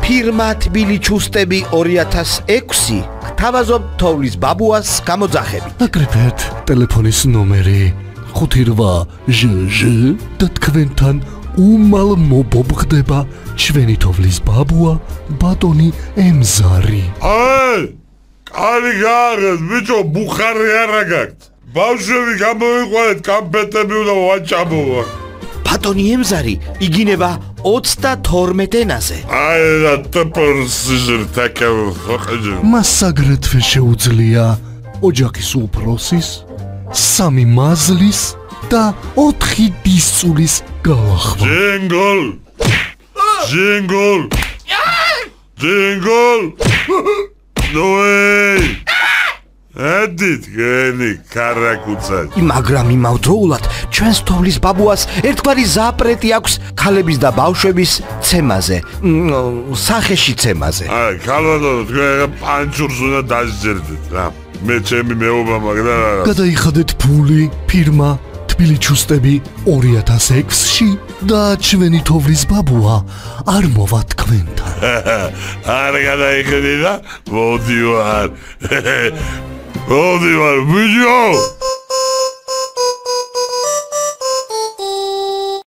ფირმა თბილი ჩუსტები 2006 გთავაზობ თოვლის ბაბუას გამოძახებით. აკრიფეთ ტელეფონის ნომერი 58 და თქვენთან უმალ მობობხდება ჩვენი თოვლის ბაბუა ბატონი ემზარი. კარი გააღეთ, ბიჭო, ბუხარი არა გაქვთ. ბავშვები გამოიყვანეთ, კამფეტები უნდა ვაჭამოვა. ბატონი ემზარი იგინება 32 ენაზე. რა ტპრსჟრთაკა ხოყჯ. მას აგრეთვე შეუძლია ოჯახის უფროსის, 3 მაზლის და 4 დისწulis გალახვა. ჯინგოლ. ნოე. ედით გენი კარაკუცად. მაგრამ იმავდროულად ჩვენს თოვლის ბაბუას ერთგვარი ზაპრეტი აქვს ქალების და ბავშვების ცემაზე, სახეში ცემაზე. ქალბატონო, თქვენ პანჩურს უნდა დასჯერდეთ რა. მე ჩემი მეუბა მაგრამ არა. გადაიხადეთ ფული ფირმა თბილი ჩუსტები 2006-ში და ჩვენი თოვლის ბაბუა არ მოვა თქვენთან. არ გადაიხადე და მოდივარ. მოდივარ, ბიჭო!